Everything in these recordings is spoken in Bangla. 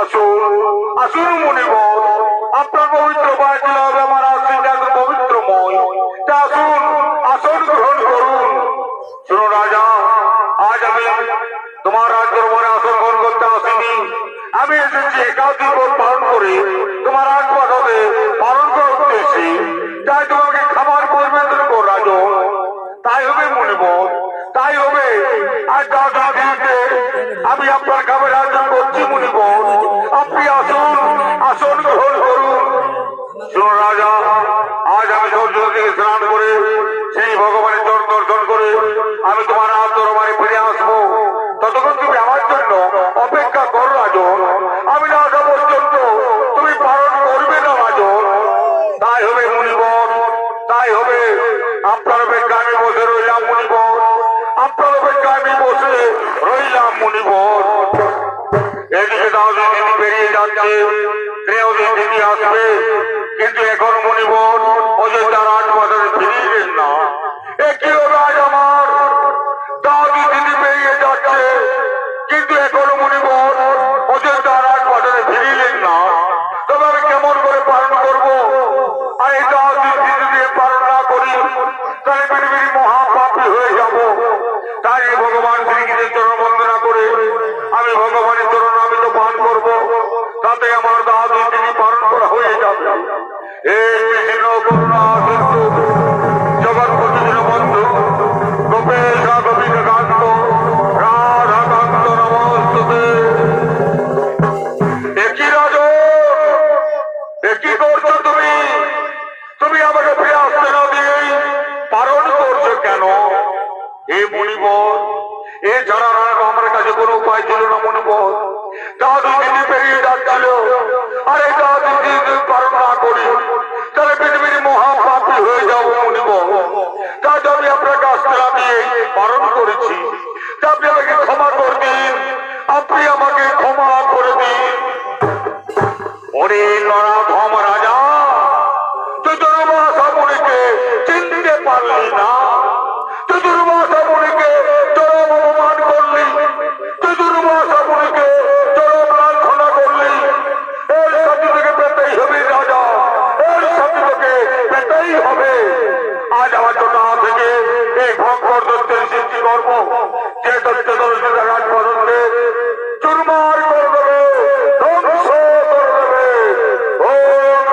আসুন আসুন মুনিবর, আপনার পবিত্র পায়ে দিলে হবে আমার আশ্রয় এত পবিত্রময়। তা আসুন আসন গ্রহণ করুন। শুনুন রাজা, আজ আমি তোমার রাজ্যের মনে আসন গ্রহণ করতে আসিনি। আমি এসেছি একাধিক পালন করে তোমার রাজপ্রাসাদে পালন করার উদ্দেশ্যে। তাই তোমাকে খাবার পরিবেশন করো রাজন। তাই হবে মুনিবর, তাই হবে। আজ আমি আপনার খাবার আয়োজন করছি মুনিবর, আপনি আসুন আসন গ্রহণ করুন। শুনুন রাজা, আজ আমি সূর্য থেকে স্নান করে সেই ভগবানের চরণ দর্শন করে আমি তোমার দরবারে ফিরে আসবো। ততক্ষণ তুমি আমার জন্য অপেক্ষা করো রাজন। আমি না আসা পর্যন্ত তুমি পালন করবে না রাজন। তাই হবে মুনিবর, তাই হবে। আপনার অপেক্ষা আমি বসে রইলাম মুনিবর, আপনার অপেক্ষা আমি বসে রইলাম মুনিবর। এদিকে তাহলে দিদি বেরিয়ে যাচ্ছে, দিদি আসবে, কিন্তু এখন মুনিবর অযোধ্যার রাজপ্রাসাদে ফিরিলেন না। এ কি হবে আজ আমার? দাদি দিদি বেরিয়ে যাচ্ছে, কিন্তু এখন মুনিবর অযোধ্যার রাজপ্রাসাদে ফিরিলেন না। তবে আমি কেমন করে পালন করবো? আর এই দাদি দিদি দিয়ে পালন না করি তাহলে পৃথিবীর মহাপাপী হয়ে যাব। তাই ভগবান শ্রীকৃষ্ণের চরণ বন্দনা করে আমি ভগবানের চরণ আমি তো পান করবো, তাতে আমার দাদু তিনি পালন করা হয়ে যাবে। এই কৃষ্ণ করুণা সিন্ধু জগৎপতি দীনবন্ধু গোপেশ গোবিন্দকান্ত রাধাকান্ত নমস্তুতে। একই রাজন, একই করছো তুমি? তুমি আমাকে ফিরে আসতে না দিয়ে পালন করছো কেন? এ মুনিবর, এ ছাড়া আমার কাছে কোনো উপায় ছিল না মুনিবর। দাদু দিদি বেরিয়ে যাচ্ছিল, আর এই দাদু দিদি পালন না করি তাহলে পৃথিবীর মহাপাপী হয়ে যাবো মুনিবর। তাই আমি আপনার কাছ থেকে দিয়ে পালন করেছি। তা আপনি আমাকে ক্ষমা করে দিন, আপনি আমাকে ক্ষমা করে দিন। ওরে নরাধম রাজা, তুই দুর্বাসা মুনিকে চিনতে পারলি না। তুই দুর্বাসা মুনিকে চরম অপমান করলি, তুই দুর্বাসা মুনিকে চরম লাঞ্ছনা করলি। এর সাথে থেকে পেতেই হবে রাজা, এর সাথে থেকে পেতেই হবে। আজ আমার ছোটা থেকে এই ভঙ্কর দত্তের সৃষ্টি করব, যে দত্ত রাজপ্রাসাদকে চুরমার করে দেবে, ধ্বংস করে দেবে। ওম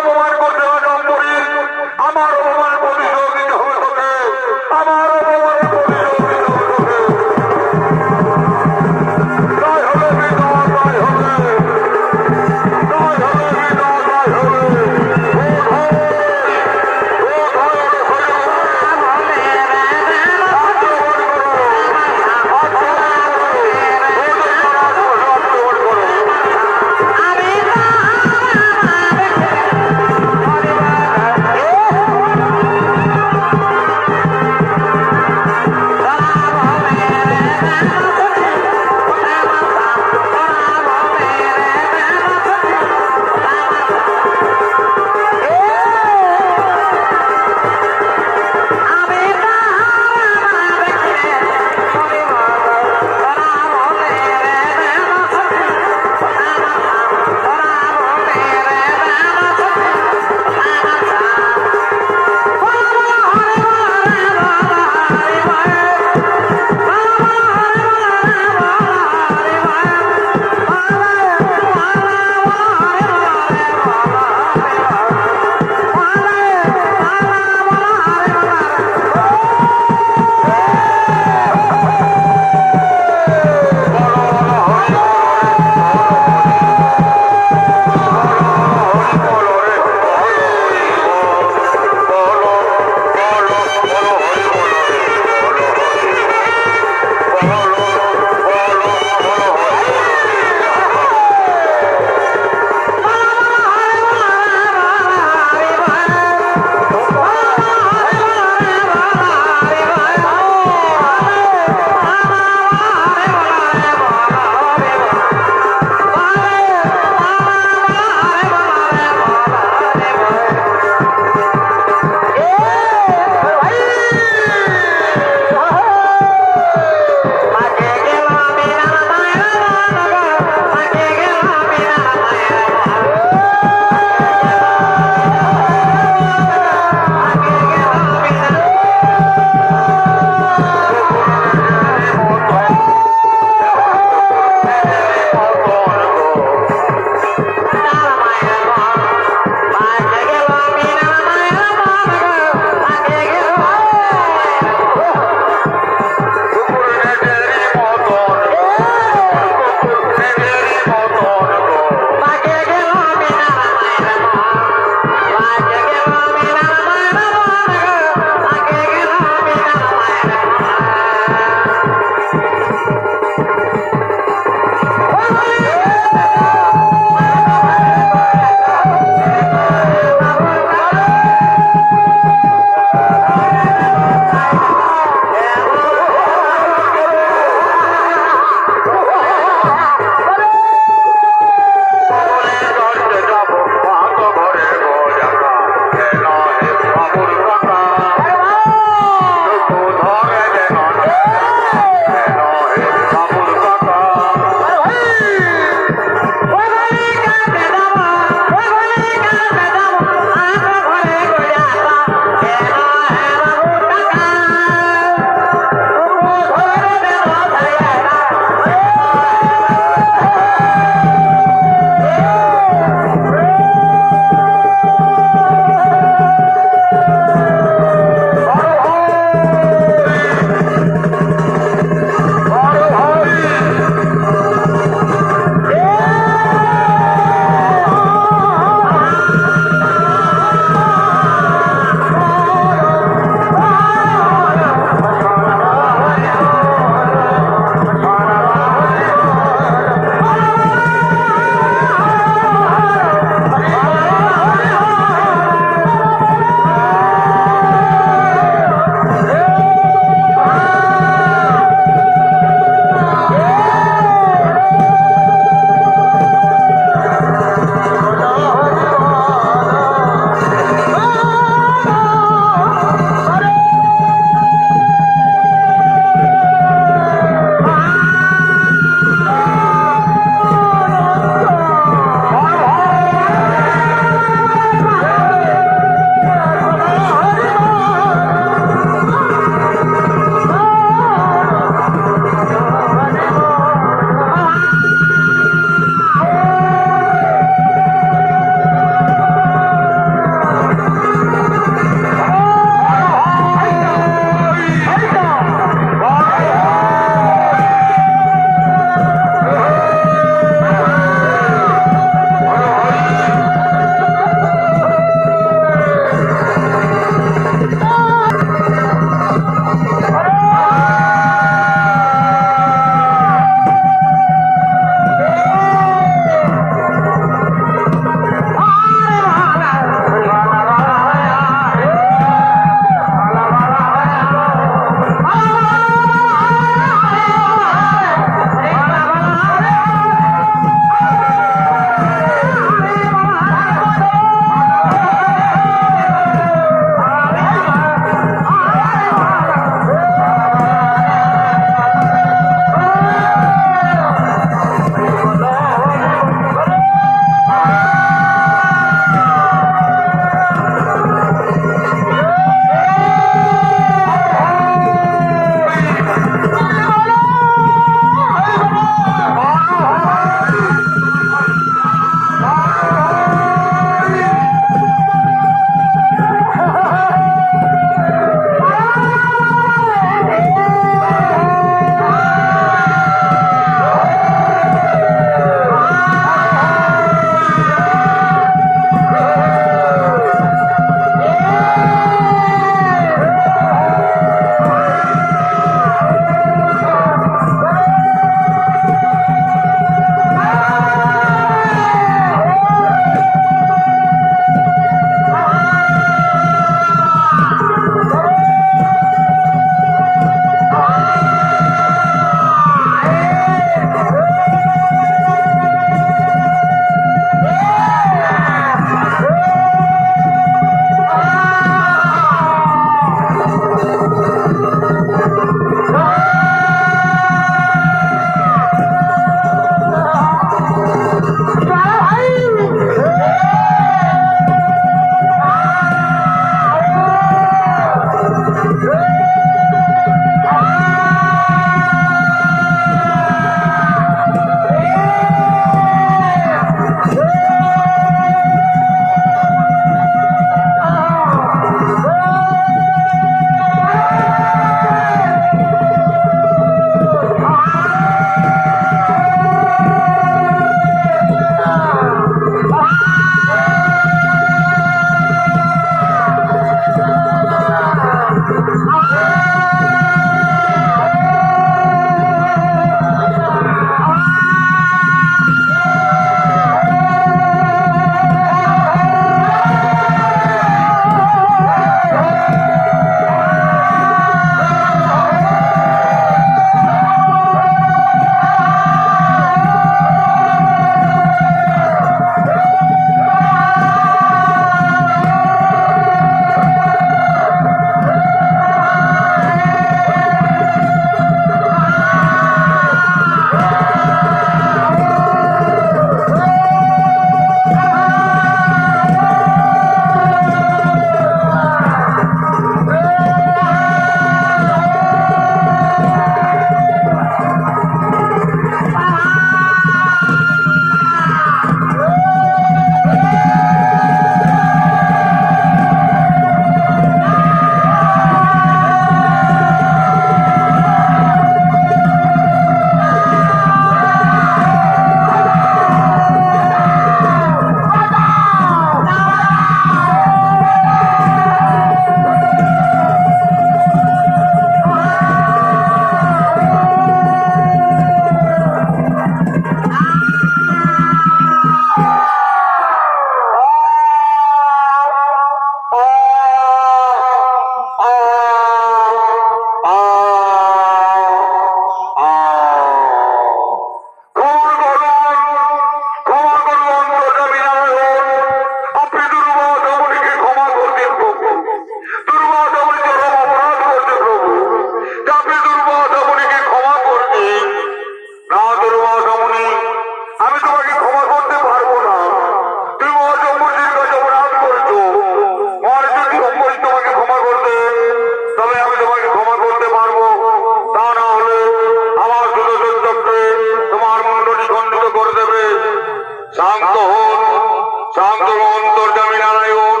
অন্তর্যামী নারায়ণ,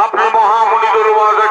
আপনি মহামণি দরবার